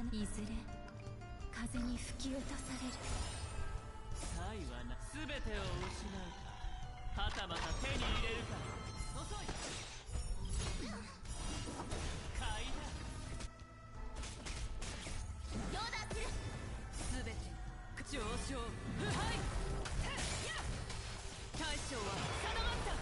いずれ風に吹き落とされる。才はな全てを失うか、はたまた手に入れるか。遅い。買いだ。ヨーダーする。全て上昇腐敗。大将は定まった。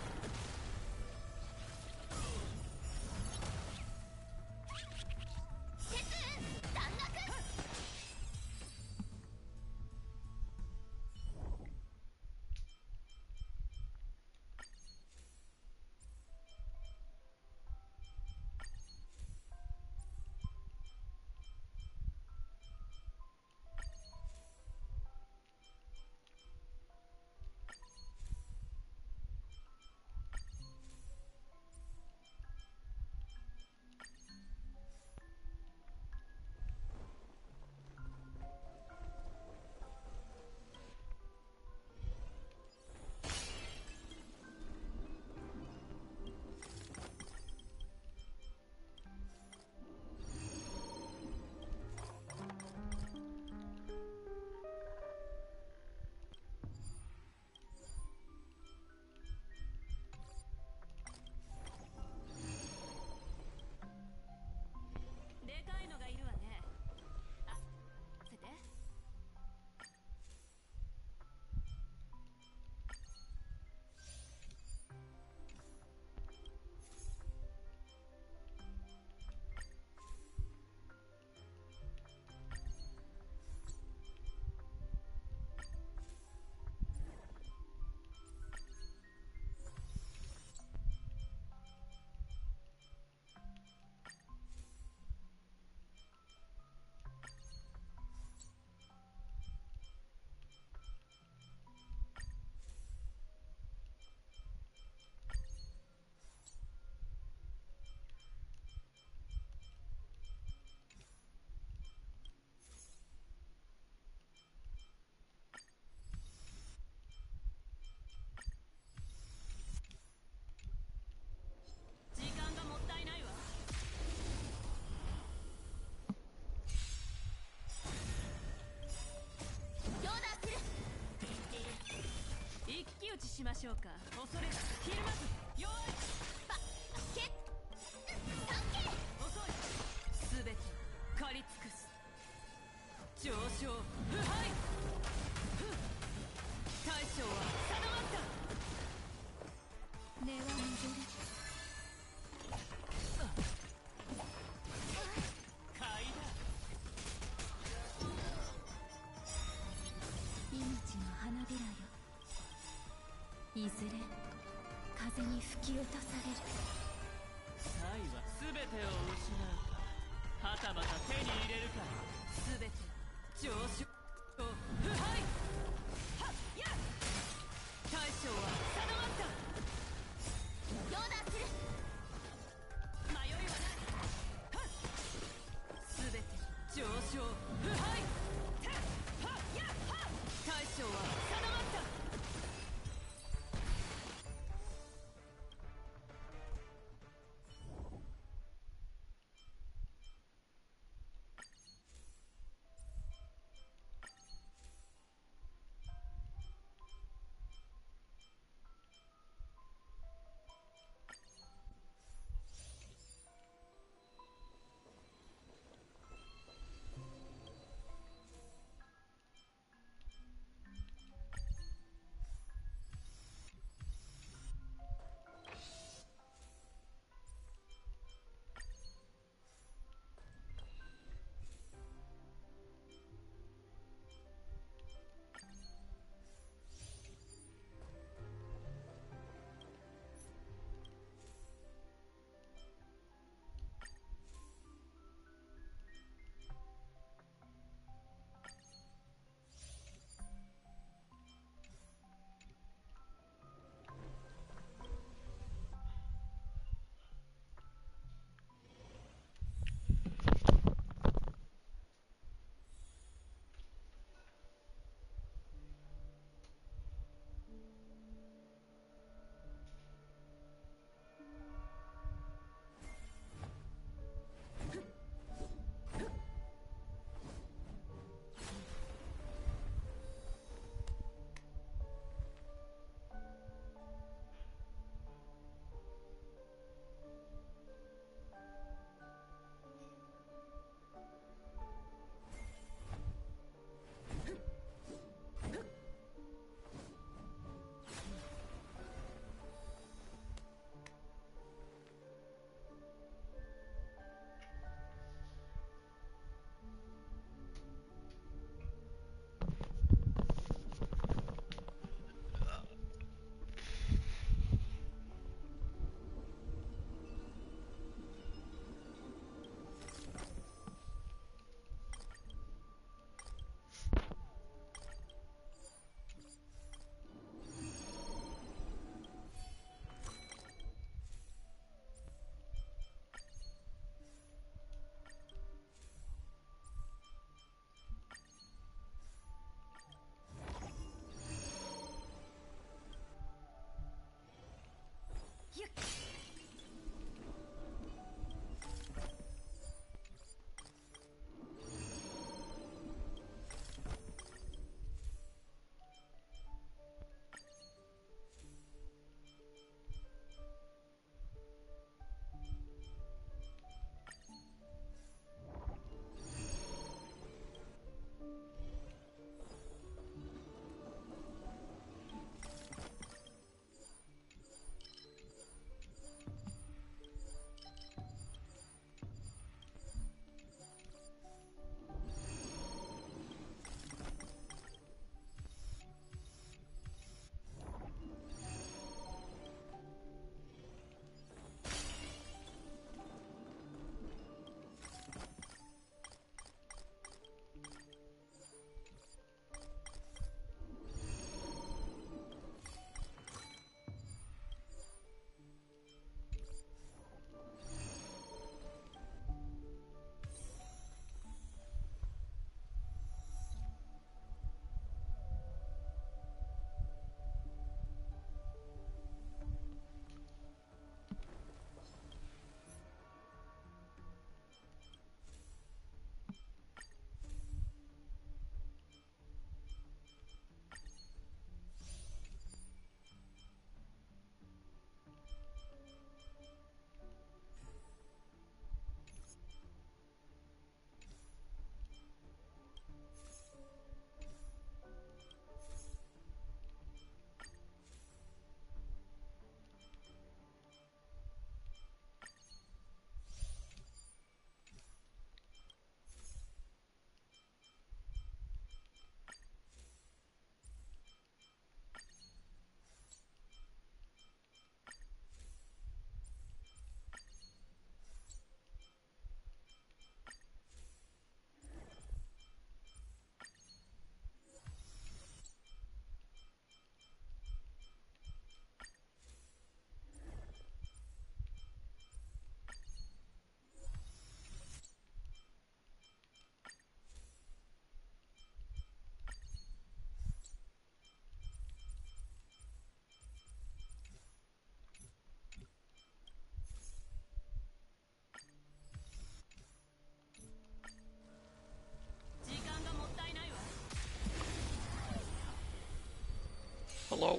でかいのがいるわね。あ、せて。時間がもったいないわ。ヨーダーする。一騎打ちしましょうか。恐れずひるまず弱い。バケッサンケー。遅い。全て狩り尽くす。上昇腐敗。大将は定まった。根は戻る。買いだ。命の花びらよ、いずれ風に吹き落とされる。才は全てを失うか、はたまた手に入れるか。全て上昇腐敗。はっやっ。大将は定まった。ヨーダーする。迷いはない。はっ。全て上昇腐敗。はっやっはっ。大将は定まった。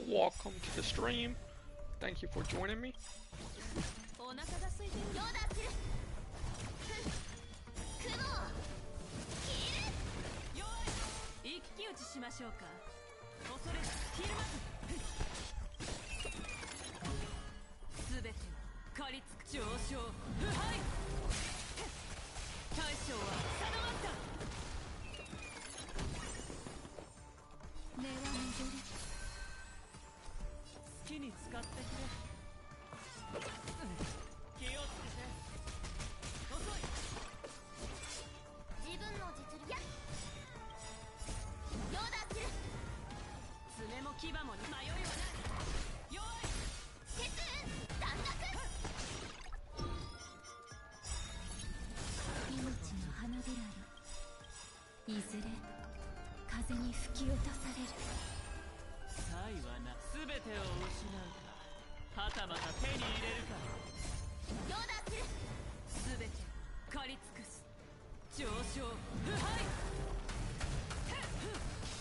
welcome to the stream. Thank you for joining me. お腹が空いてる。ヨーダする。雲を切る。よい。一騎打ちしましょうか。恐れずひるまず。すべてを狩りつく上昇。腐敗。大将は定まった。根は戻る。好きに使ってくれ。気をつけて。遅い。自分の実力や。ヨーダする。爪も牙も迷いはない。よい。鉄雲弾幕。命の花びらよ、いずれ風に吹き落とされる。才はな、全てを失うか、はたまた手に入れるか。ヨーダする。全てを狩り尽くす。上昇。腐敗。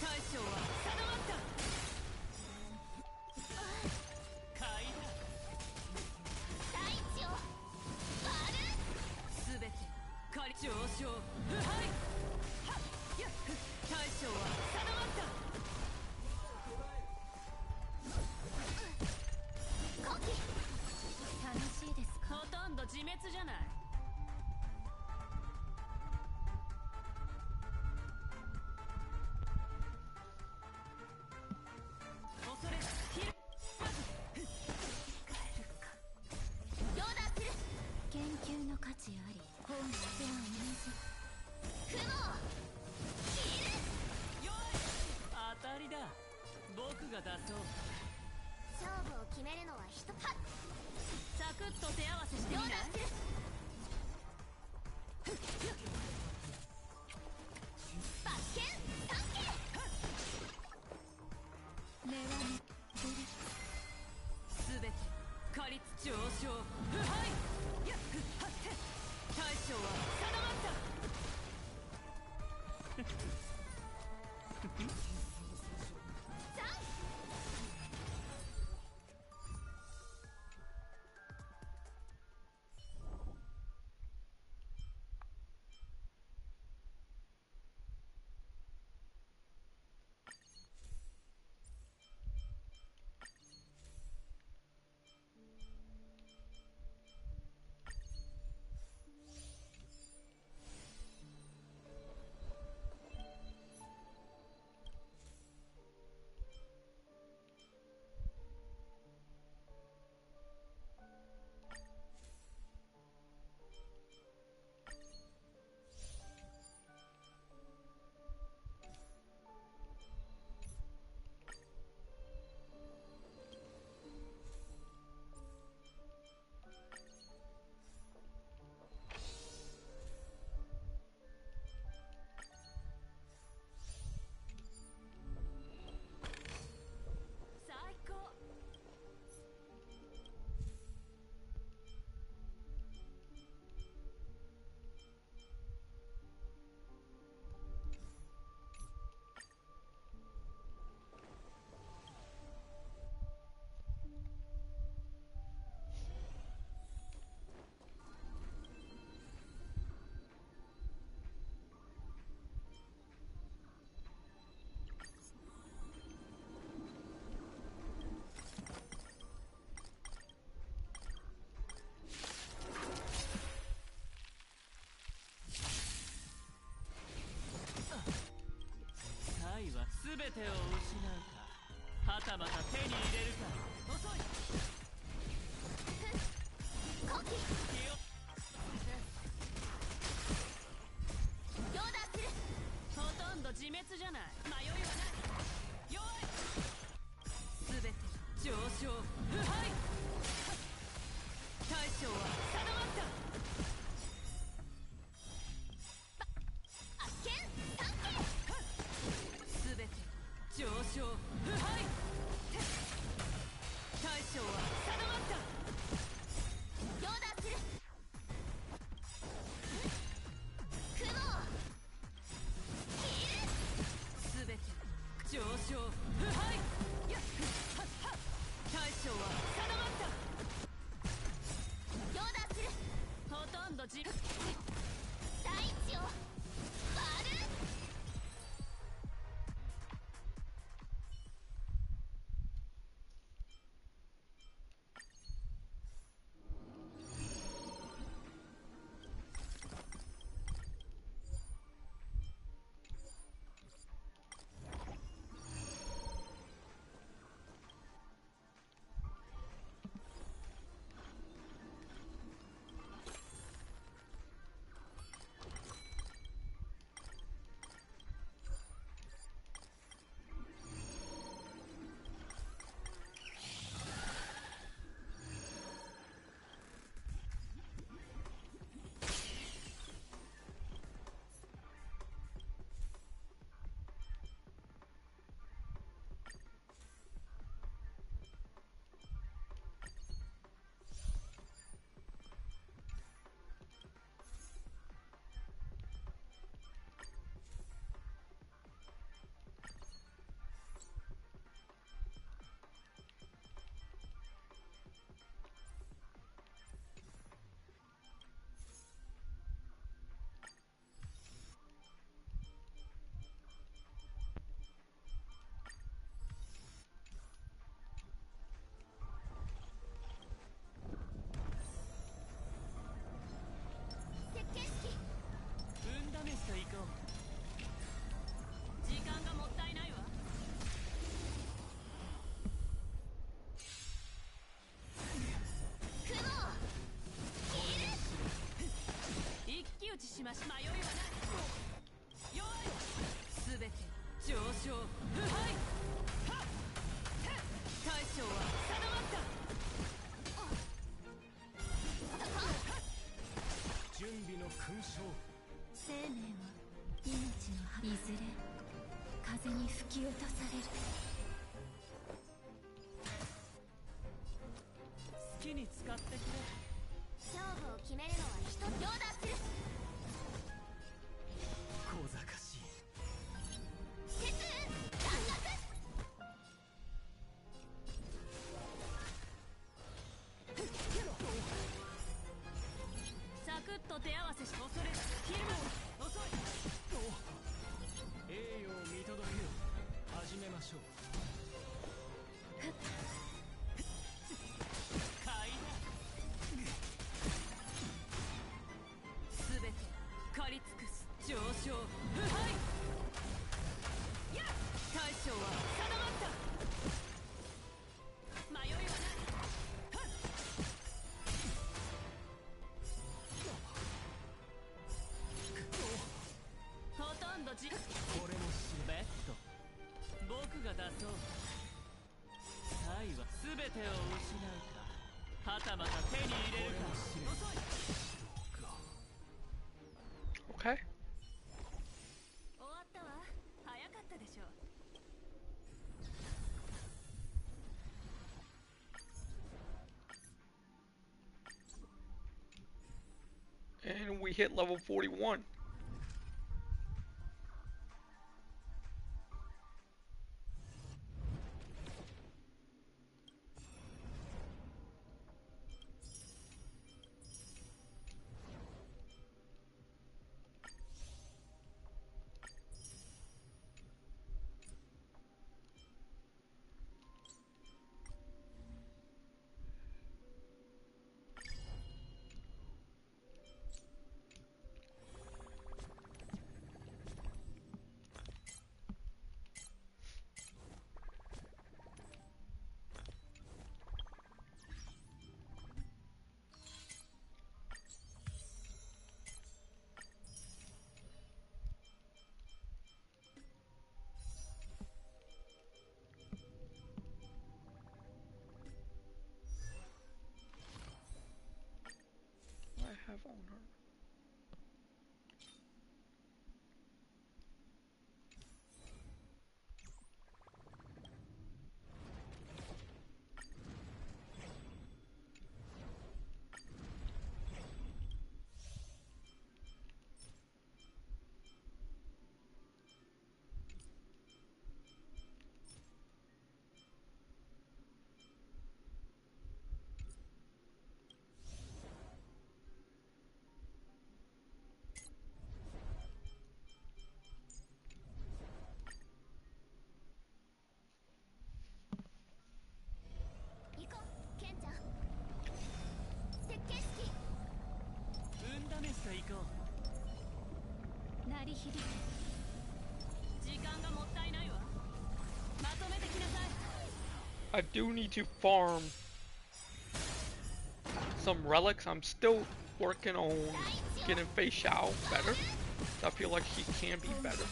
大将は定まった。買いだ。大地を割る。全てを狩り上昇。腐敗。大将は定まった。楽しいですか？ほとんど自滅じゃない。恐れずひるまず。使えるか。ヨーダする。研究の価値あり、本質は同じ。雲を切る。よい。当たりだ。僕が出そう。勝負を決めるのは人。はっ。サクッと手合わせしてみない？バッケン探検。根は戻る。すべて狩りつ上昇。腐敗。大将は定まった。全てを失うか、はたまた手に入れるか。遅い。コキ。気を。ヨーダする。ほとんど自滅じゃない。迷いはない。よい。全て上昇。腐敗。大将は定まった。上昇。腐敗。大将は定まった。ヨーダする。打ちしまし迷いはない。よいすべて上昇腐敗。はっ大将は定まった。準備の勲章。生命は命の葉。いずれ風に吹き落とされる。好きに使ってくれ。勝負を決めるのは一つ。両断する。小賢しい。鉄弾圧。サクッと手合わせし恐れずヒルマン遅い。栄誉を見届けよ。始めましょう。買いだ。すべて借り尽くす上昇腐敗。やっ大将は定まった。迷いはない。はっほとんどじこれもベッド僕が出そう。サイは全てを失うかはたまた手に入れるか。遅い。 Okay. 終わったわ。早かったでしょ。And we hit level 41. I have owner.行こう。鳴り響く。時間がもったいないわ。まとめてきなさい。 I do need to farm some relics. I'm still working on getting Fei Xiao better. I feel like she can be better.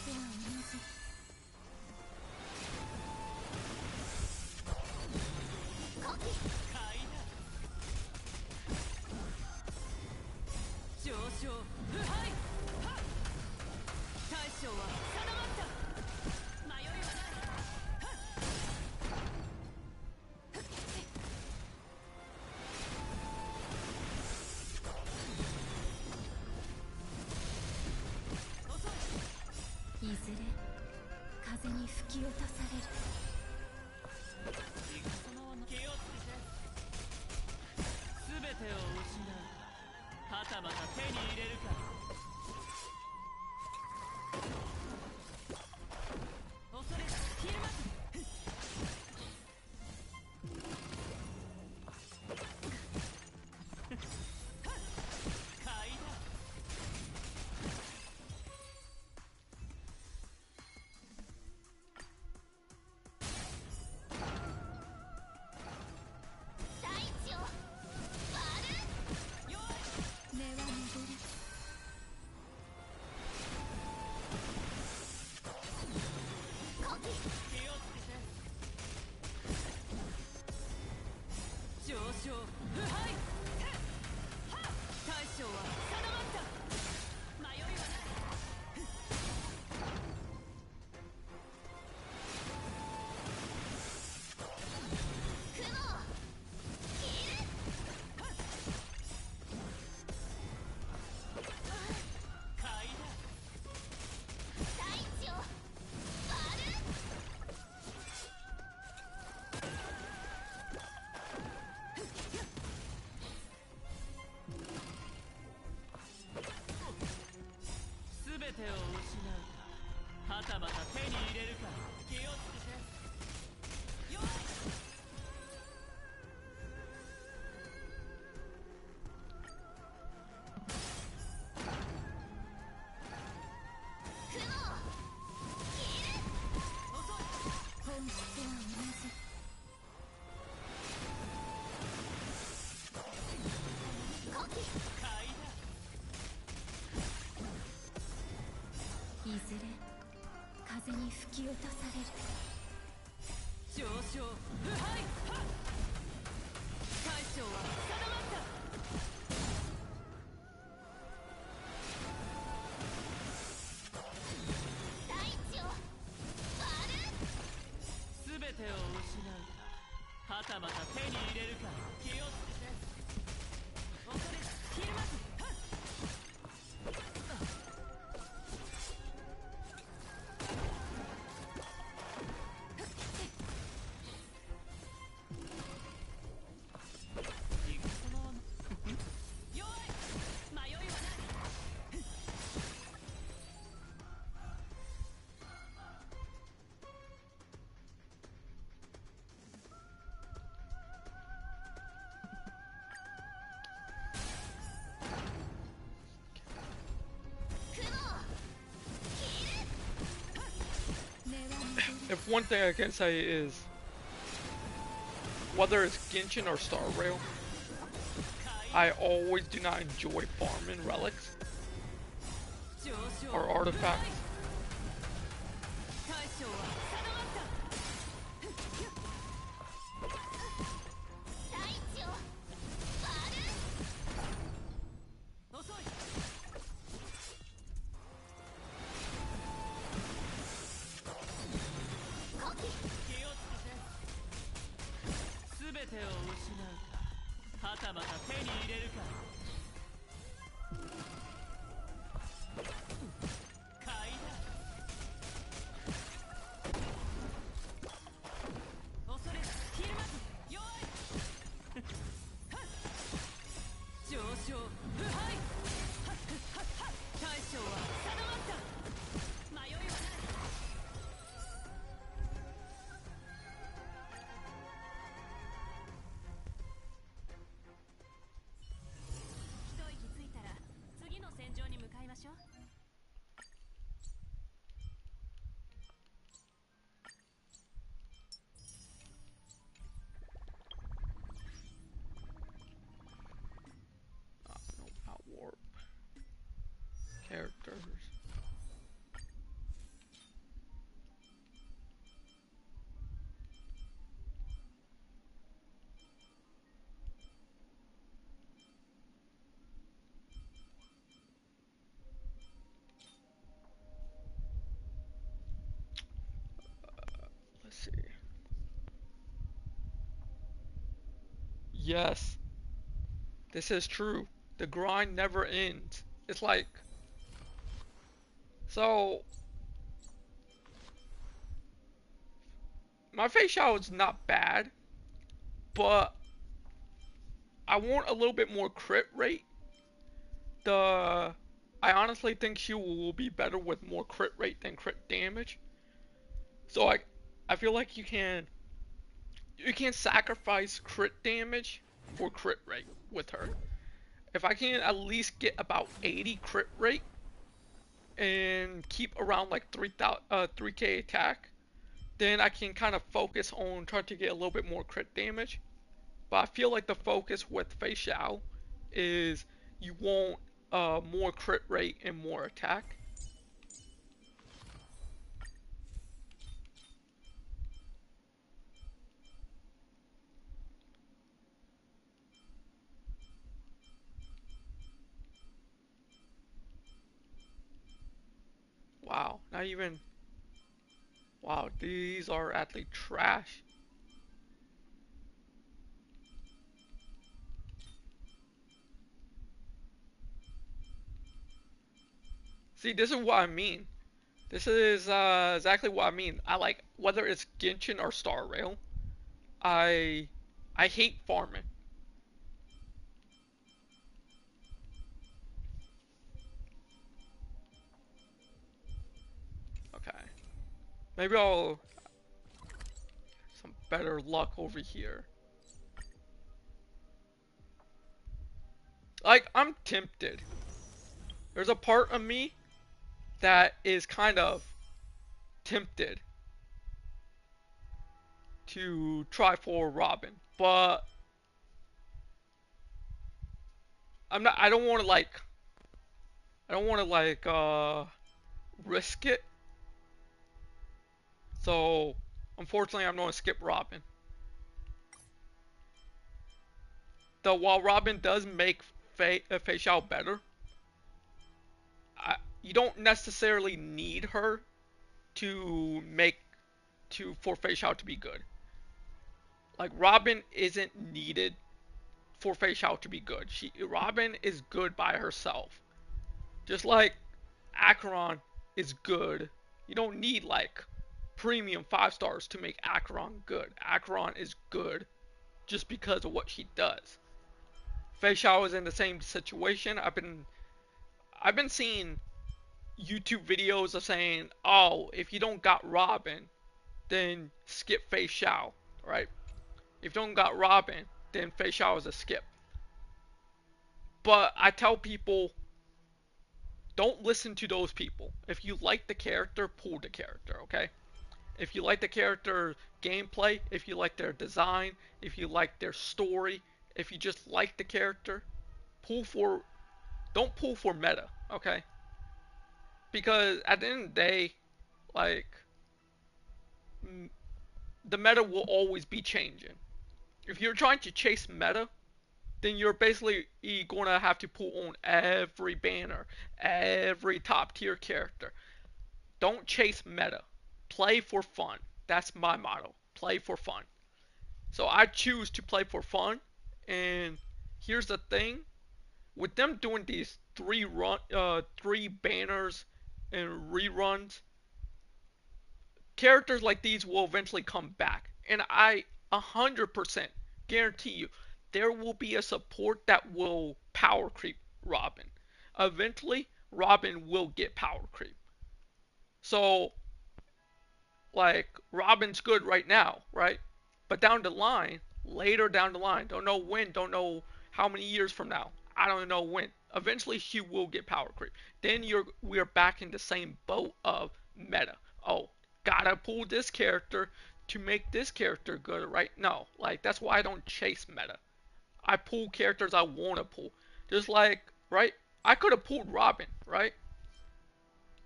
上昇腐敗。大将は定まった。迷いはない。遅い。いずれ風に吹き落とされる。気をつけて。全てを失う。はたまた手に入れるか。恐れずひるまず。買いだ。大地を割る。よい。根は登る。はたまた手に入れるか気をつけてよい本質は同じ。買いだいずれ風に吹き落とされる。上昇腐敗はっ大将は定まった大地を割る。全てを失うかはたまた手に入れるか気をつけて恐れひるまずはっ行くその弱い迷いはない If one thing I can say is, whether it's Genshin or Star Rail, I always do not enjoy farming relics 上昇 or artifacts. 大将は定まった大地を割る。遅いコキ気をつけて全てを失うかはたまた手に入れるか買いだ恐れひるまず弱いはっ上昇腐敗はっはっはっ大将は定まった迷いはない一息ついたら次の戦場に向かいましょう No, not warp. Characters. Let's see. Yes, this is true. The grind never ends. It's like, so my face shot is not bad, but I want a little bit more crit rate. I honestly think she will be better with more crit rate than crit damage. So I feel like you can sacrifice crit damage for crit rate with her. If I can at least get about 80 crit rate and keep around like 3k attack, then I can kind of focus on trying to get a little bit more crit damage. But I feel like the focus with Fei Xiao is you want more crit rate and more attack. Wow, not even. Wow, these are actually trash. See, this is what I mean. This is exactly what I mean. I like whether it's Genshin or Star Rail. I hate farming. Okay. Maybe I'll some better luck over here. Like, I'm tempted. There's a part of me that is kind of tempted to try for Robin, but I don't want to risk it. So, unfortunately, I'm going to skip Robin. Though, while Robin does make Fei Xiao better, you don't necessarily need her for Fei Xiao to be good. Like, Robin isn't needed for Fei Xiao to be good. Robin is good by herself. Just like Acheron is good. You don't need like premium 5 stars to make Acheron good. Acheron is good just because of what she does. Fei Xiao is in the same situation. I've been seeing YouTube videos of saying, oh, if you don't got Robin, then skip Fei Xiao, right? If you don't got Robin, then Fei Xiao is a skip. But I tell people, don't listen to those people. If you like the character, pull the character, okay? If you like the character gameplay, if you like their design, if you like their story, if you just like the character, don't pull for meta, okay? Because at the end of the day, like, the meta will always be changing. If you're trying to chase meta, then you're basically going to have to pull on every banner, every top tier character. Don't chase meta. Play for fun. That's my motto. Play for fun. So I choose to play for fun. And here's the thing. With them doing these 3 banners and reruns, characters like these will eventually come back. And I 100% guarantee you, there will be a support that will power creep Robin. Eventually, Robin will get power creep. So, like, Robin's good right now, right? But down the line, later down the line, don't know when, don't know how many years from now, I don't know when. Eventually, she will get power creep. Then we're back in the same boat of meta. Oh, gotta pull this character to make this character good, right? No, like, that's why I don't chase meta. I pull characters I want to pull. Just like, right? I could have pulled Robin, right?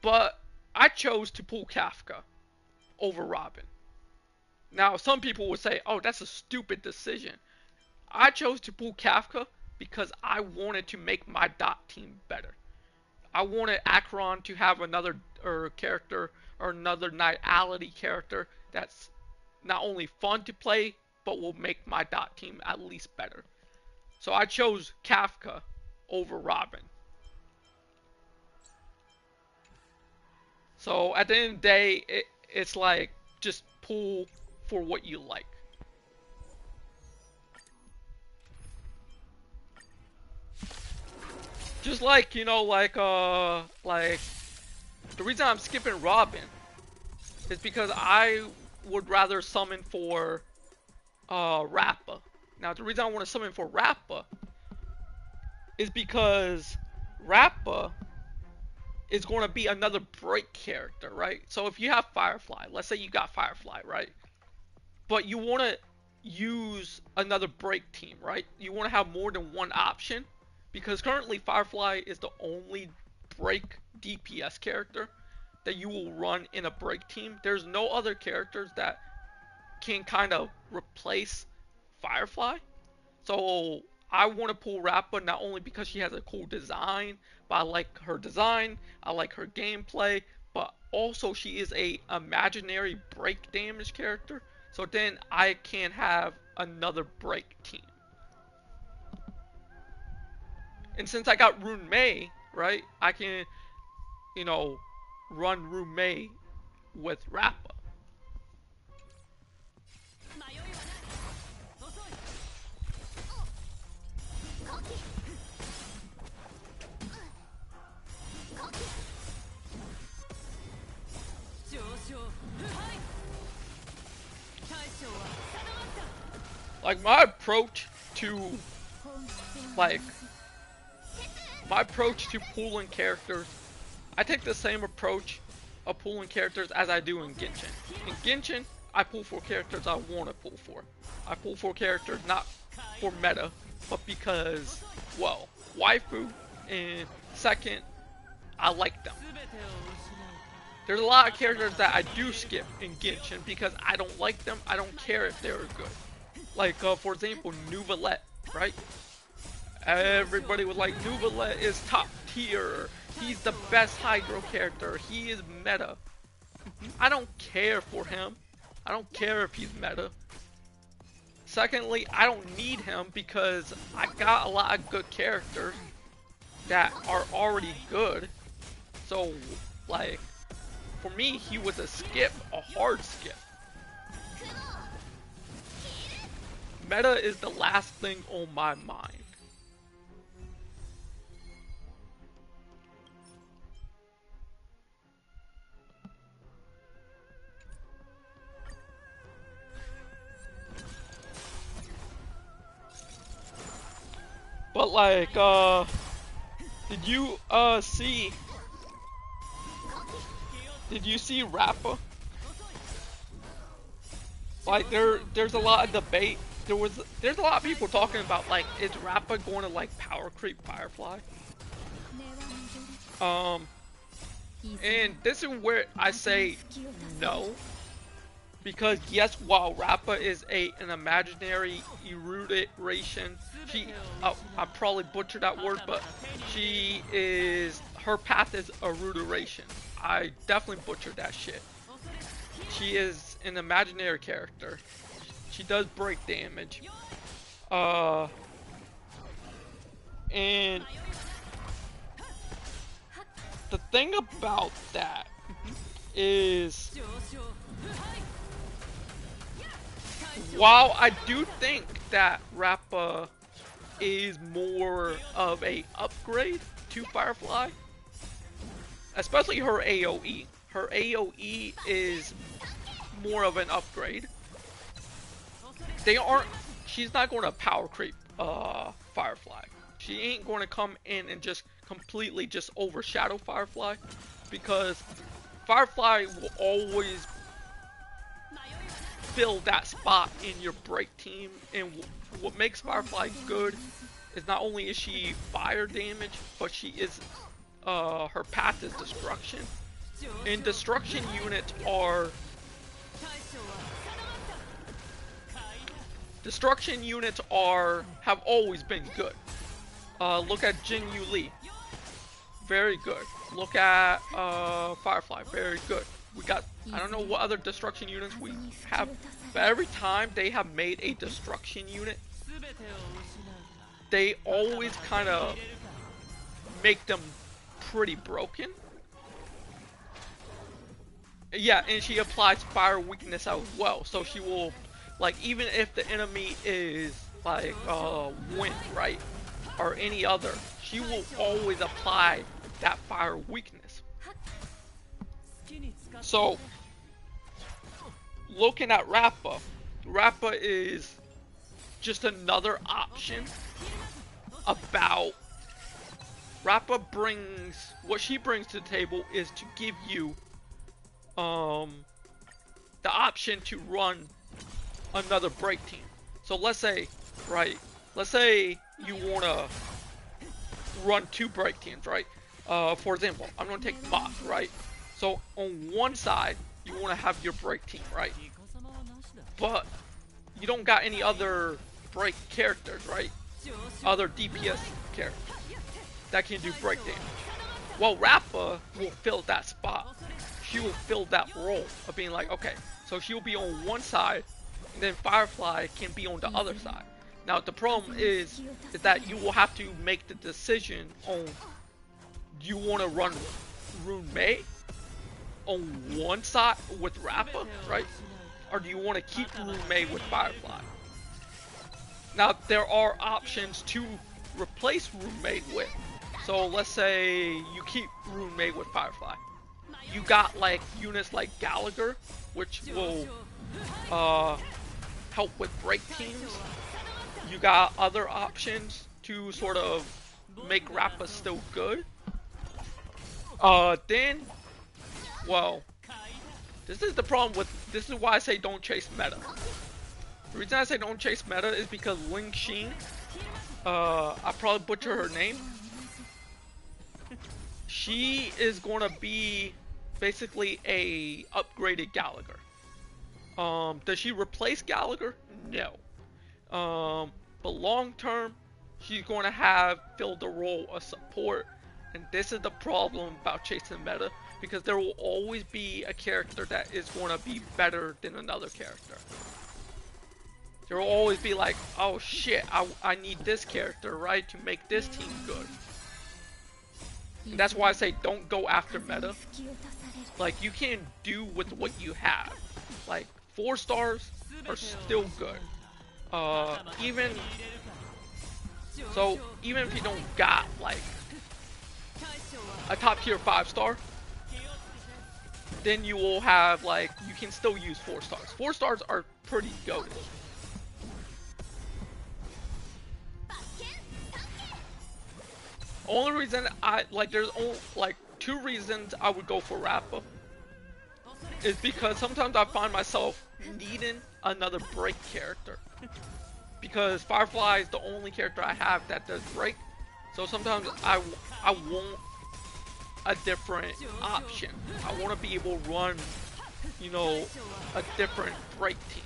But I chose to pull Kafka over Robin. Now, some people would say, oh, that's a stupid decision. I chose to pull Kafka because I wanted to make my dot team better. I wanted Acheron to have another character or another Nightality character that's not only fun to play, but will make my dot team at least better. So I chose Kafka over Robin. So at the end of the day, it's like, just pull for what you like. Just like, you know, like the reason I'm skipping Robin is because I would rather summon for Rappa. Now, the reason I want to summon for Rappa is because Rappa is going to be another break character, right? So if you have Firefly, let's say you got Firefly, right? But you want to use another break team, right? You want to have more than one option, because currently Firefly is the only break DPS character that you will run in a break team. There's no other characters that can kind of replace Firefly. So I want to pull Rappa not only because she has a cool design, but I like her design, I like her gameplay, but also she is a imaginary break damage character. So then I can have another break team. And since I got Rune Mei, right, I can, you know, run Rune Mei with Rappa. Like my approach to like pooling characters, I take the same approach of pooling characters as I do in Genshin. In Genshin, I pull for characters I want to pull for. I pull for characters not for meta, but because, well, waifu, and second, I like them. There's a lot of characters that I do skip in Genshin because I don't like them. I don't care if they're good. Like, for example, Neuvillette, right? Everybody was like, Neuvillette is top tier. He's the best Hydro character. He is meta. I don't care for him. I don't care if he's meta. Secondly, I don't need him because I got a lot of good characters that are already good. So, like, for me, he was a skip, a hard skip. Meta is the last thing on my mind. But like, did you see Rappa? Like there's a lot of debate. There's a lot of people talking about like, is Rappa going to like power creep Firefly? And this is where I say no. Because yes, while Rappa is an imaginary erudition, I probably butchered that word, but her path is erudition. I definitely butchered that shit. She is an imaginary character. She does break damage. And the thing about that is, while I do think that Rappa is more of a upgrade to Firefly, especially her AoE. Her AoE is more of an upgrade. She's not going to power creep Firefly. She ain't going to come in and just completely just overshadow Firefly, because Firefly will always fill that spot in your break team. And what makes Firefly good is not only is she fire damage, but she is her path is destruction. And destruction units have always been good. Look at Jin Yu Li, very good. Look at Firefly, very good. We got, I don't know what other destruction units we have, but every time they have made a destruction unit, they always kind of make them pretty broken. Yeah, and she applies fire weakness as well, so she will, like, even if the enemy is like wind, right, or any other, she will always apply that fire weakness. So looking at Rappa is just another option. Rappa brings, what she brings to the table is to give you the option to run another break team. So let's say you want to run two break teams, right? For example, I'm going to take Mach, right? So on one side, you want to have your break team, right? But you don't got any other break characters, right? Other DPS characters that can do break damage. Well, Rappa will fill that spot. She will fill that role of being like, okay, so she'll be on one side, and then Firefly can be on the other side. Now the problem is that you will have to make the decision on, do you want to run Rune Mei on one side with Rappa, right? Or do you want to keep Rune Mei with Firefly? Now there are options to replace Rune Mei with. So let's say you keep Rune Mei with Firefly. You got like units like Gallagher, which will help with break teams, you got other options to sort of make Rappa still good. Then, well, this is the problem with, this is why I say don't chase meta. The reason I say don't chase meta is because Ling Xin, I probably butcher her name. She is gonna be basically a upgraded Gallagher. Does she replace Gallagher? No. But long term, she's going to have filled the role of support, and this is the problem about chasing meta, because there will always be a character that is going to be better than another character. There will always be like, oh shit, I need this character, right, to make this team good. And that's why I say don't go after meta. Like, you can do with what you have. Like, 4 stars are still good. Even if you don't got like a top tier 5 star, then you will have like, you can still use 4 stars. 4 stars are pretty goated. Only reason I like, there's only like 2 reasons I would go for Rappa is because sometimes I find myself needing another break character, because Firefly is the only character I have that does break. So sometimes I want a different option. I want to be able to run, you know, a different break team.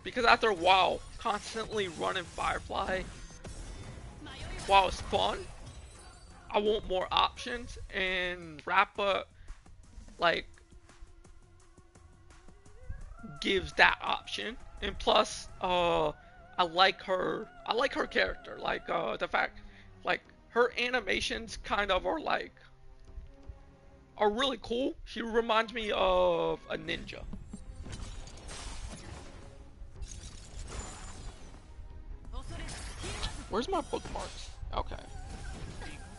Because after a while, constantly running Firefly, while it's fun, I want more options, and Rappa like gives that option. And plus, I like her character. Like, the fact, like, her animations kind of are like, are really cool. She reminds me of a ninja. Where's my bookmarks? Okay.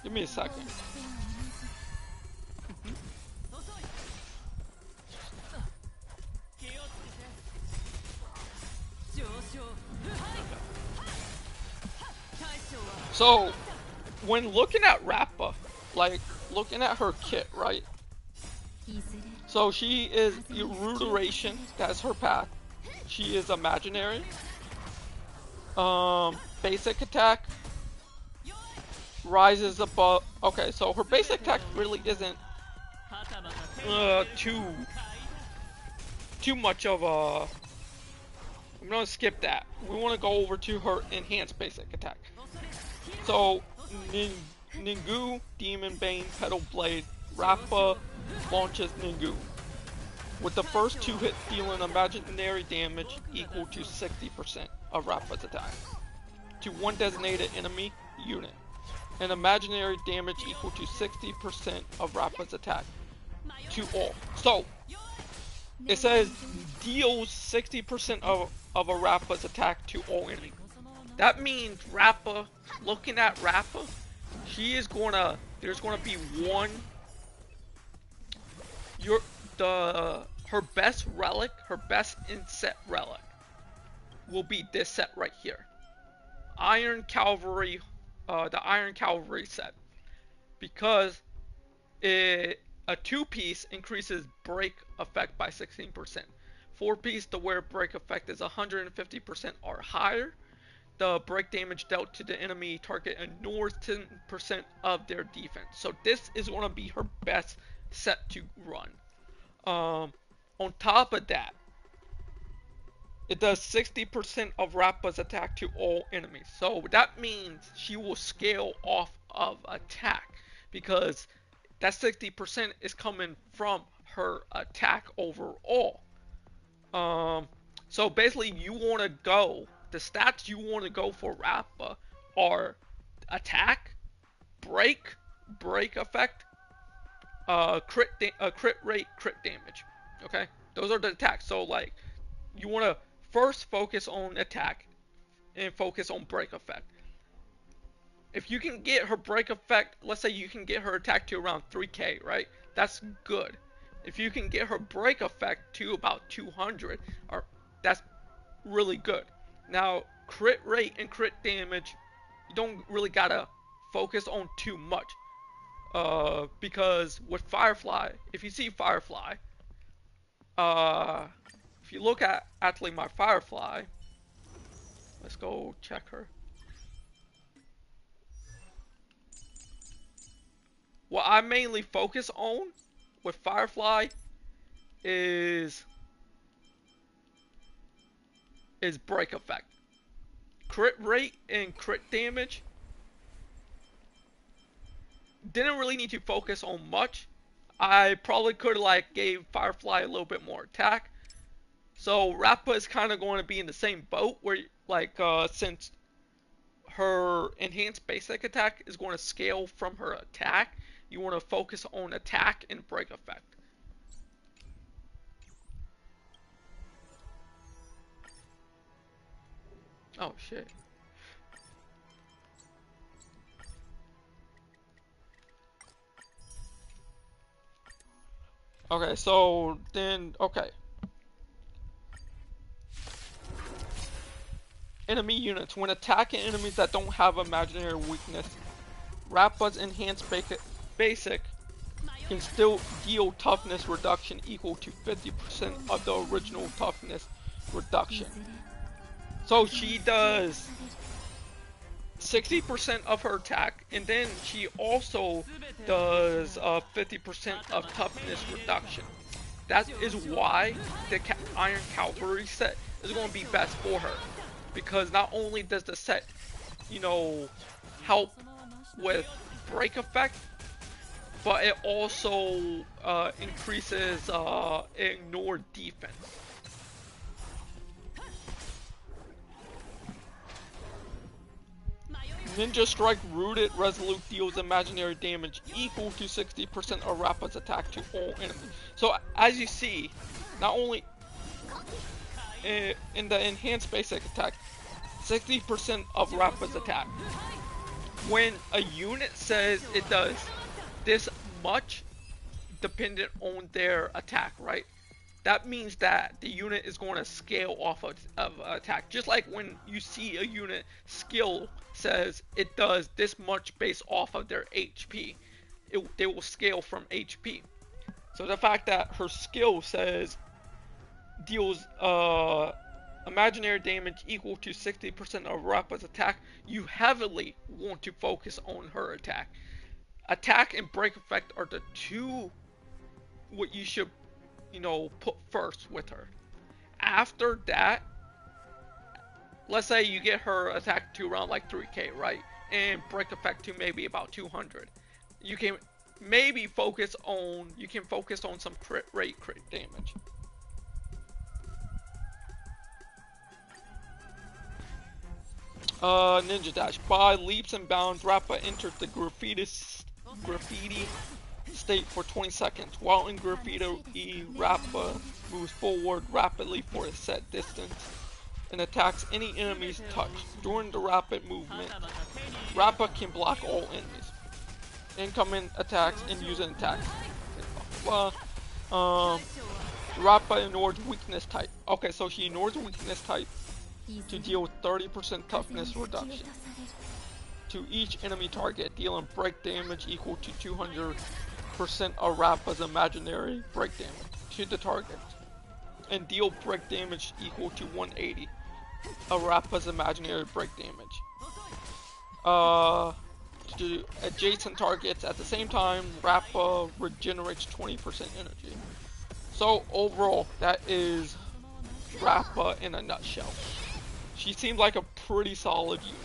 Give me a second. So, when looking at Rappa, like, looking at her kit, right? So she is Ruderation, that's her path. She is Imaginary. Basic attack rises above. Okay, so her basic attack really isn't too much of a. I'm gonna skip that. We want to go over to her enhanced basic attack. So, Ningu, Demon Bane, Petal Blade, Rappa launches Ningu. With the first 2 hits dealing imaginary damage equal to 60% of Rappa's attack to one designated enemy unit, and imaginary damage equal to 60% of Rappa's attack to all. So, it says deals 60% of a Rappa's attack to all enemies. That means Rappa, looking at Rappa, she is gonna, there's gonna be one, her best relic, her best inset relic will be this set right here. Iron Cavalry, the Iron Cavalry set. Because a 2-piece increases break effect by 16%. 4-piece, the where break effect is 150% or higher. The break damage dealt to the enemy target ignores 10% of their defense. So this is going to be her best set to run. On top of that, it does 60% of Rappa's attack to all enemies. So that means she will scale off of attack, because that 60% is coming from her attack overall. So basically, you want to go, the stats you want to go for Rappa are attack, break effect, crit rate, crit damage. Okay, those are the attacks. So like, you want to first focus on attack and focus on break effect. If you can get her break effect, let's say you can get her attack to around 3k, right? That's good. If you can get her break effect to about 200, or that's really good. Now, crit rate and crit damage, you don't really gotta focus on too much. Because with Firefly, if you see Firefly, if you look at actually my Firefly, let's go check her. What I mainly focus on with Firefly is break effect. Crit rate and crit damage didn't really need to focus on much. I probably could have like gave Firefly a little bit more attack. So Rappa is kind of going to be in the same boat where like since her enhanced basic attack is going to scale from her attack, you want to focus on attack and break effect. Oh shit. Okay, so then, okay. Enemy units. When attacking enemies that don't have imaginary weakness, Rappa's enhanced basic can still deal toughness reduction equal to 50% of the original toughness reduction. So she does 60% of her attack, and then she also does 50% of toughness reduction. That is why the Iron Cavalry set is going to be best for her, because not only does the set, you know, help with break effect, but it also increases ignore defense. Ninja Strike Rooted Resolute deals imaginary damage equal to 60% of Rappa's attack to all enemies. So as you see, not only in the enhanced basic attack, 60% of Rappa's attack. When a unit says it does this much dependent on their attack, right? That means that the unit is going to scale off of attack. Just like when you see a unit skill says it does this much based off of their HP, they will scale from HP. So the fact that her skill says deals imaginary damage equal to 60% of Rappa's attack, you heavily want to focus on her attack. Attack and break effect are the two what you should, you know, put first with her. After that, let's say you get her attack to around like 3k, right? And break effect to maybe about 200. You can maybe focus on some crit rate, crit damage. Ninja Dash. By leaps and bounds, Rappa enters the graffiti state for 20 seconds. While in graffiti, Rappa moves forward rapidly for a set distance and attacks any enemies touched. During the rapid movement, Rappa can block all enemies, incoming attacks, and using attacks. Rappa ignores weakness type. Okay, so she ignores weakness type to deal 30% toughness reduction to each enemy target, dealing break damage equal to 200% of Rappa's imaginary break damage to the target, and deal break damage equal to 180 of Rappa's imaginary break damage to adjacent targets. At the same time, Rappa regenerates 20% energy. So overall, that is Rappa in a nutshell. She seems like a pretty solid unit.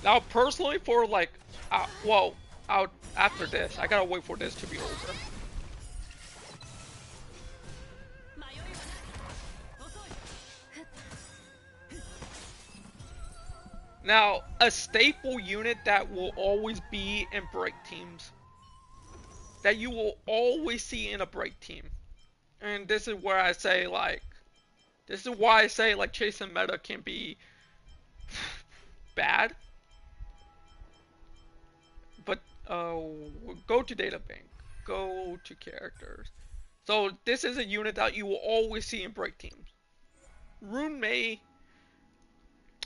Now, personally, for like, well, out after this, I gotta wait for this to be over. Now, a staple unit that will always be in break teams, that you will always see in a break team, and this is where I say like, this is why I say like chasing meta can be bad. But go to data bank, go to characters. So this is a unit that you will always see in break teams. Rune Mei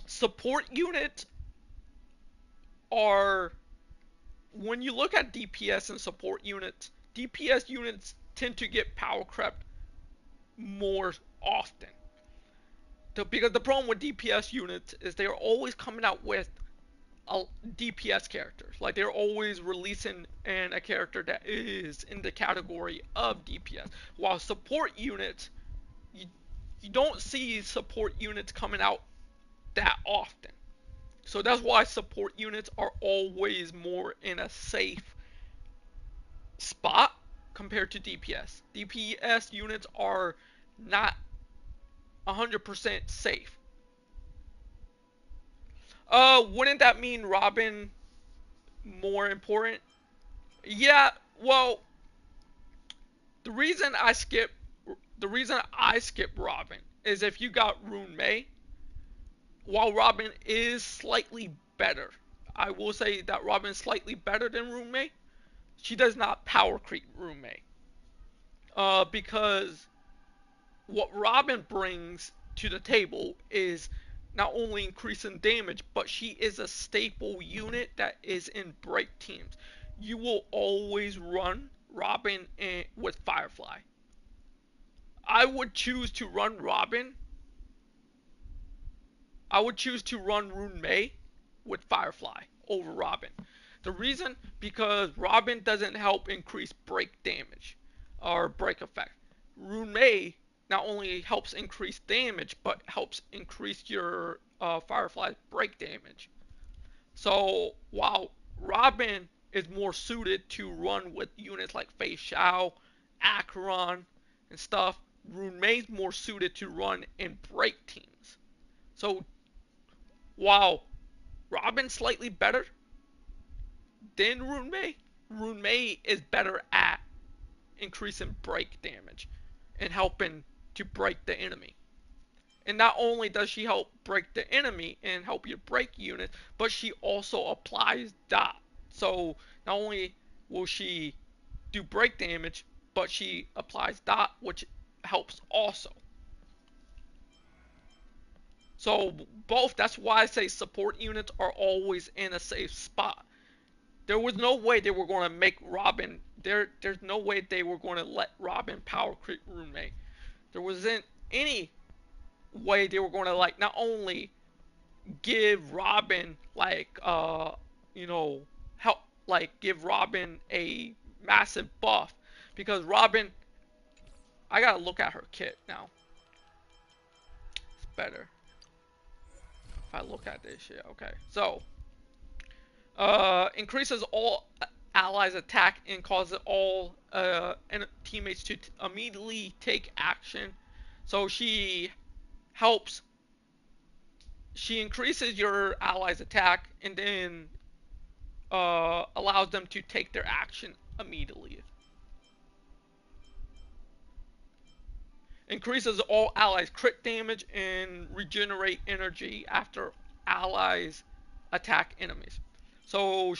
support units are, when you look at DPS and support units, DPS units tend to get power crept more often. Because the problem with DPS units is they are always coming out with DPS characters. Like they're always releasing a character that is in the category of DPS. While support units, you don't see support units coming out that often. So that's why support units are always more in a safe spot compared to DPS. DPS units are not 100% safe. Wouldn't that mean Robin more important? Yeah, well, the reason I skip Robin is if you got Rune Mei, while Robin is slightly better, I will say that Robin is slightly better than Rune Mei, she does not power creep Rune Mei. Because what Robin brings to the table is not only increasing damage, but she is a staple unit that is in break teams. You will always run Robin with Firefly. I would choose to run Robin. I would choose to run Rune Mei with Firefly over Robin. The reason, because Robin doesn't help increase break damage or break effect. Rune Mei not only helps increase damage, but helps increase your Firefly's break damage. So while Robin is more suited to run with units like Fei Xiao, Acheron, and stuff, Rune Mei's more suited to run in break teams. So while Robin's slightly better than Rune Mei is better at increasing break damage and helping to break the enemy. And not only does she help break the enemy and help your break unit, but she also applies dot. So not only will she do break damage, but she applies dot, which helps also. So both, that's why I say support units are always in a safe spot. There was no way they were going to make Robin, there's no way they were going to let Robin power creep Rune Mei. There wasn't any way they were going to like not only give Robin like help, like give Robin a massive buff, because Robin, I gotta look at her kit now. It's better if I look at this shit. Okay, so increases all allies attack and causes all teammates to immediately take action. So she increases your allies attack and then allows them to take their action immediately. Increases all allies crit damage and regenerate energy after allies attack enemies. So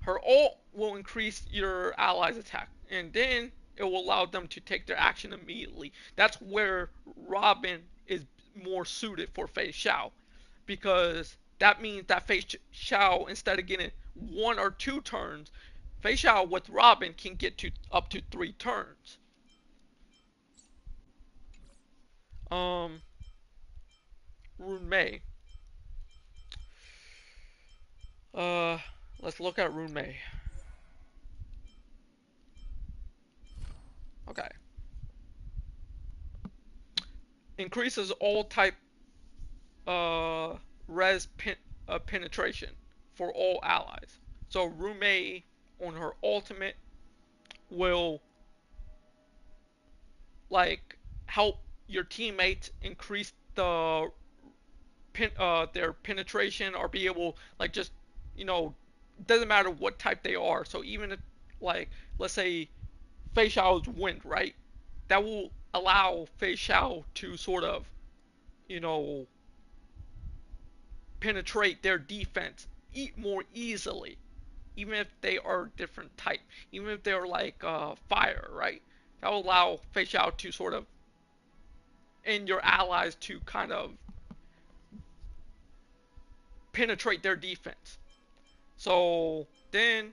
her ult will increase your allies attack, and then it will allow them to take their action immediately. That's where Robin is more suited for Fei Xiao, because that means that Fei Xiao, instead of getting 1 or 2 turns, Fei Xiao with Robin can get to up to 3 turns. Rune Mei. Let's look at Rune Mei. Okay. Increases all type res penetration for all allies. So Rune Mei on her ultimate will like help your teammates increase their penetration, or be able, like, just, doesn't matter what type they are. So even if, like, let's say Fei Xiao's wind, right? That will allow Fei Xiao to sort of, you know, penetrate their defense more easily, even if they are different type, even if they're like fire, right? That will allow Fei Xiao to sort of, and your allies to kind of penetrate their defense. So then,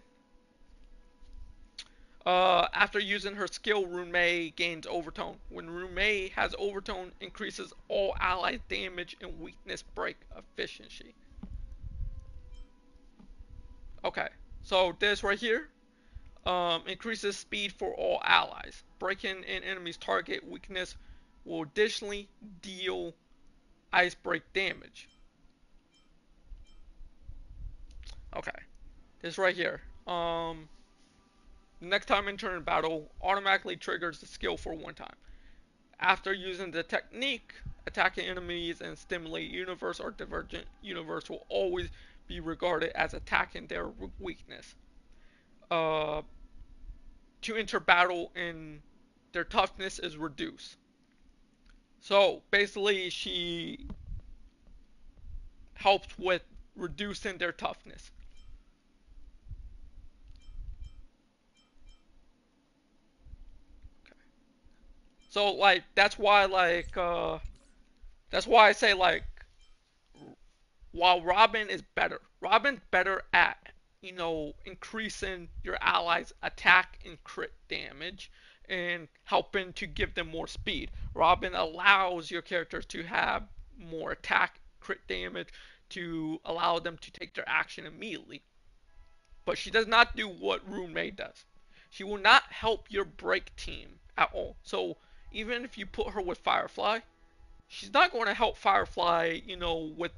after using her skill, Rune Mei gains Overtone. When Rune Mei has Overtone, increases all allies' damage and weakness break efficiency. Okay, so this right here increases speed for all allies. Breaking an enemy's target weakness will additionally deal ice break damage. Okay, this right here. Next time entering battle, automatically triggers the skill for one time. After using the technique, attacking enemies in Stimulate Universe or Divergent Universe will always be regarded as attacking their weakness. To enter battle, and their toughness is reduced. So basically, she helps with reducing their toughness. So like that's why I say, like, while Robin is better, Robin's better at, increasing your allies' attack and crit damage and helping to give them more speed. Robin allows your characters to have more attack, crit damage, to allow them to take their action immediately. But she does not do what Rune Mei does. She will not help your break team at all. So even if you put her with Firefly, she's not going to help Firefly, with,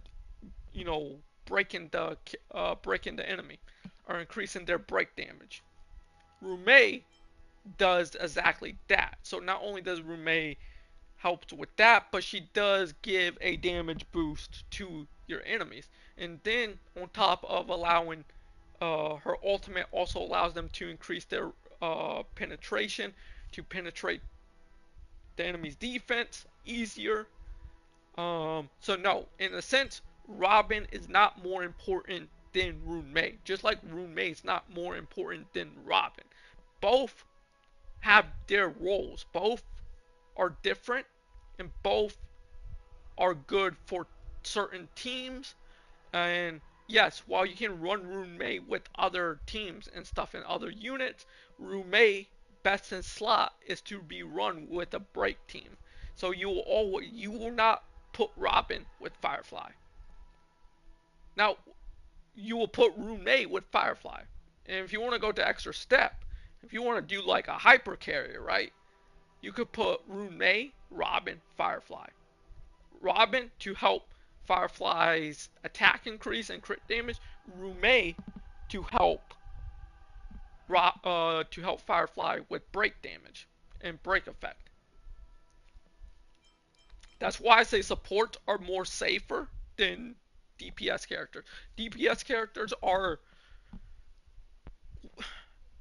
breaking the enemy or increasing their break damage. Rune Mei does exactly that. So not only does Rune Mei help with that, but she does give a damage boost to your enemies. And then on top of allowing, her ultimate also allows them to increase their penetration, to penetrate the enemy's defense easier. So no, in a sense, Robin is not more important than Rune Mei. Just like Rune Mei is not more important than Robin. Both have their roles. Both are different, and both are good for certain teams. And yes, while you can run Rune Mei with other teams and stuff in other units, Rune Mei best in slot is to be run with a break team. So you will not put Robin with Firefly. Now, you will put Rune Mei with Firefly. And if you want to go to extra step, if you want to do like a hyper carrier, right? You could put Rune Mei, Robin, Firefly. Robin to help Firefly's attack increase and crit damage. Rune Mei to help Firefly with break damage and break effect. That's why I say supports are more safer than DPS characters. DPS characters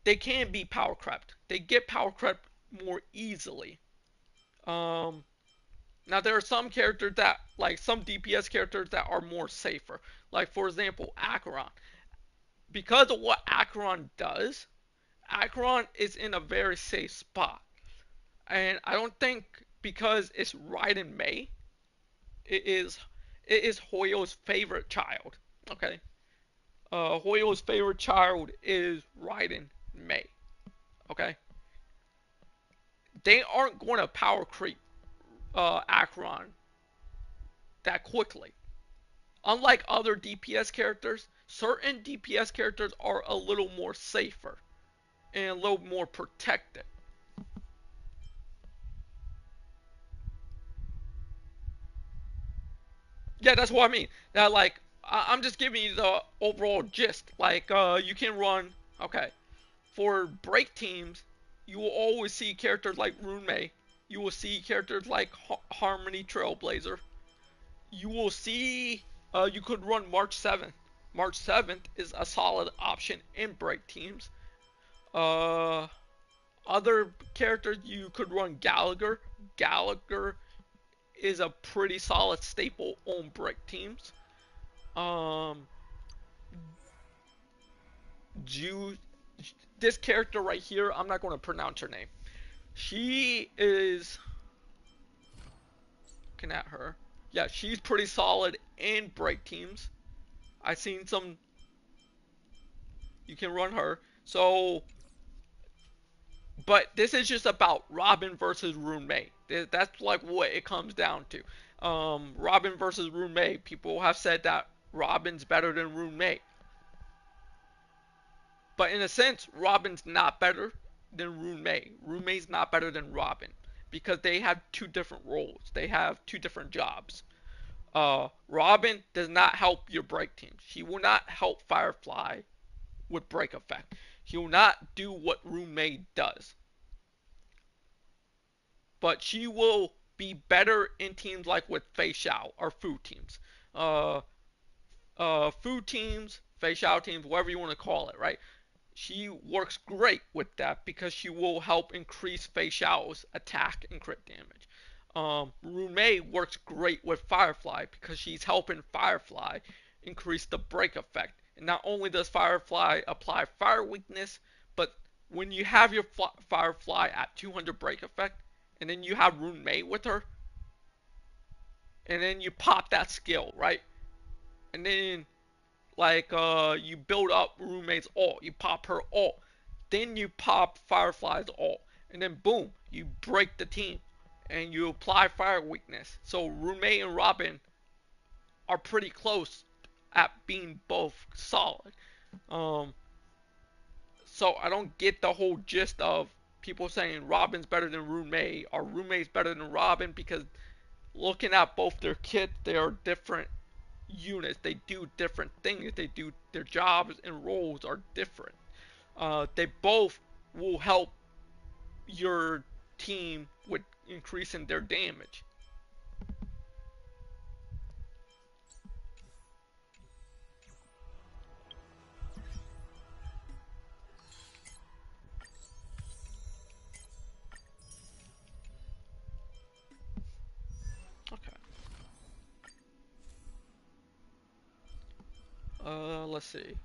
they can be power crept. They get power crept more easily. Now there are some characters that, like some DPS characters that are more safer. Like for example, Acheron. Because of what Acheron does, Acheron is in a very safe spot. And I don't think because it's Raiden Mei, it is Hoyo's favorite child. Okay. Hoyo's favorite child is Raiden Mei. Okay. They aren't going to power creep Acheron that quickly. Unlike other DPS characters, certain DPS characters are a little more safer and a little more protected. Yeah, that's what I mean. That, like, I'm just giving you the overall gist. Like, you can run, okay, for break teams, you will always see characters like Runmei. You will see characters like Harmony Trailblazer. You will see, you could run March 7th. March 7th is a solid option in break teams. Other characters, you could run Gallagher. Gallagher is a pretty solid staple on break teams. This character right here, I'm not going to pronounce her name. She is, looking at her, yeah, she's pretty solid in break teams. I've seen some, you can run her. So, but this is just about Robin versus Runmei. That's like what it comes down to. Robin versus Runmei. People have said that Robin's better than Runmei. But in a sense, Robin's not better than Runmei. Runmei's not better than Robin. Because they have two different roles. They have two different jobs. Robin does not help your break team. She will not help Firefly with break effect. She will not do what Runmei does. But she will be better in teams like with Fei Xiao or Fu teams. Fu teams, Fei Xiao teams, whatever you want to call it, right? She works great with that because she will help increase Fei Xiao's attack and crit damage. Runmei works great with Firefly because she's helping Firefly increase the break effect. And not only does Firefly apply fire weakness, but when you have your Firefly at 200 break effect, and then you have Runmei with her, and then you pop that skill, right? And then, like, you build up Runmei's ult, you pop her ult, then you pop Firefly's ult, and then boom, you break the team, and you apply fire weakness. So Runmei and Robin are pretty close at being both solid. So I don't get the whole gist of people saying Robin's better than Runmei or Runmei's better than Robin, because looking at both their kits, they are different units. They do different things. They do, their jobs and roles are different. They both will help your team with increasing their damage. Okay. Let's see.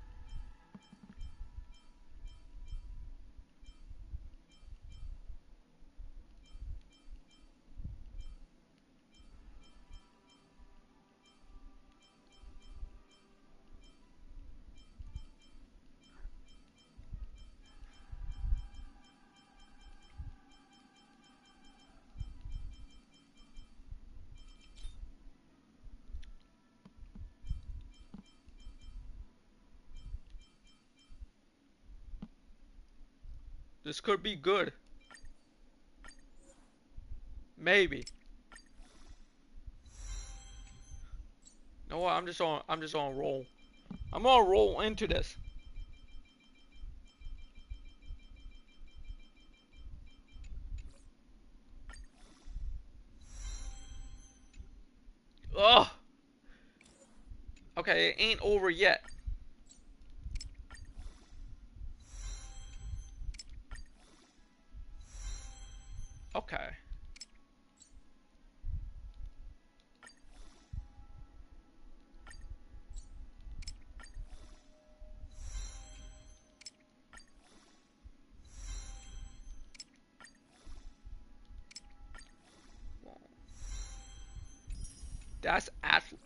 This could be good. Maybe. You know what? I'm just on roll. I'm gonna roll into this. Ugh. Okay, it ain't over yet. Okay.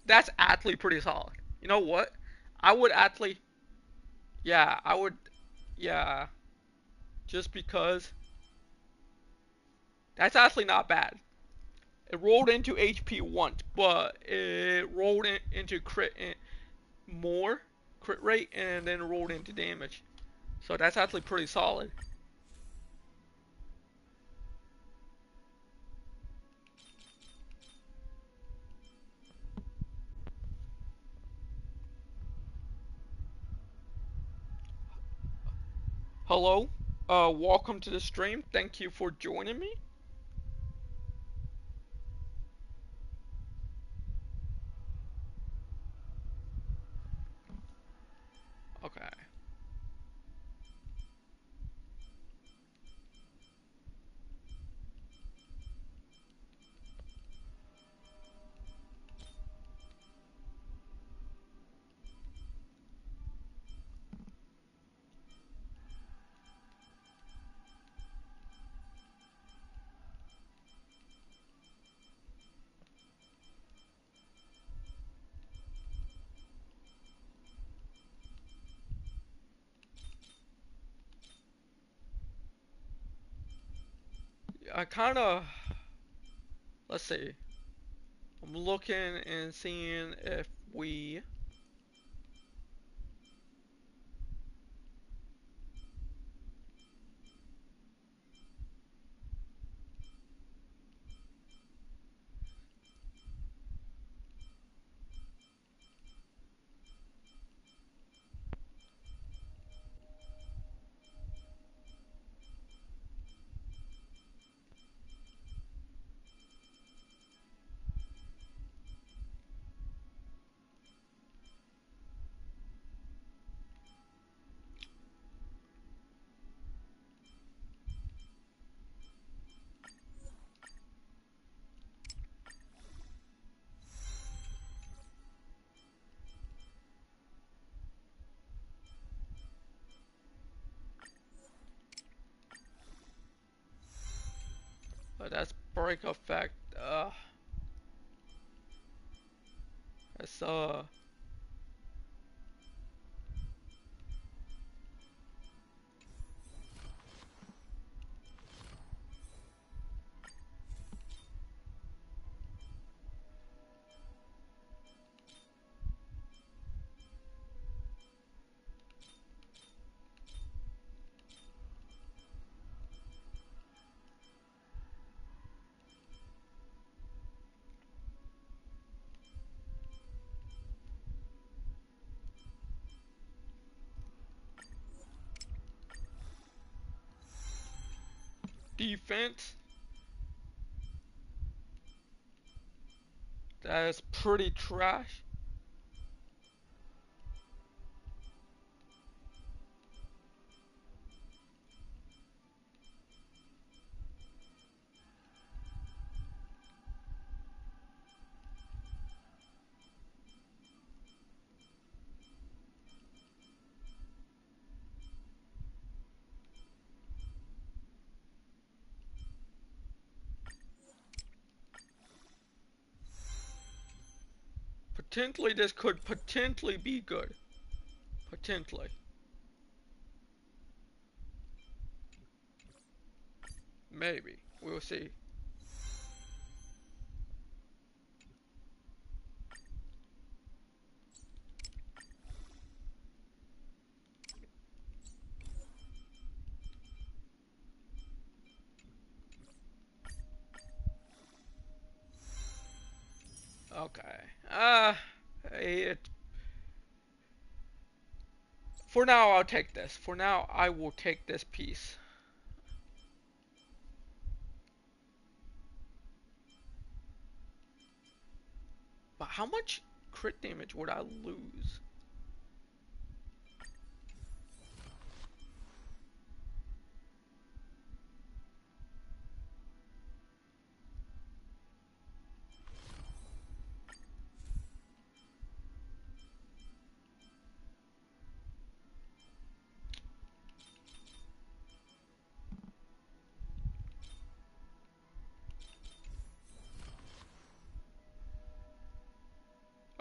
That's actually pretty solid. You know what? I would actually, yeah, I would, yeah, just because that's actually not bad. It rolled into HP once, but it rolled into more crit rate, and then rolled into damage. So that's actually pretty solid. Hello, welcome to the stream. Thank you for joining me. Okay. I kind of, let's see. I'm looking and seeing if we, that's break effect. That's defense. That is pretty trash. Potentially, this could potentially be good. Potentially. Maybe. We'll see. Okay. It. For now, I'll take this. For now, I will take this piece. But how much crit damage would I lose?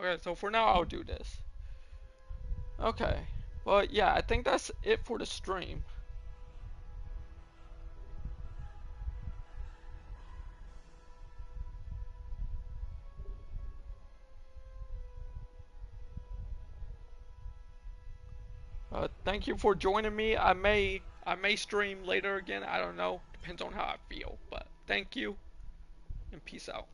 Okay, so for now, I'll do this. Okay. Well, yeah, I think that's it for the stream. Thank you for joining me. I may stream later again. I don't know. Depends on how I feel. But thank you and peace out.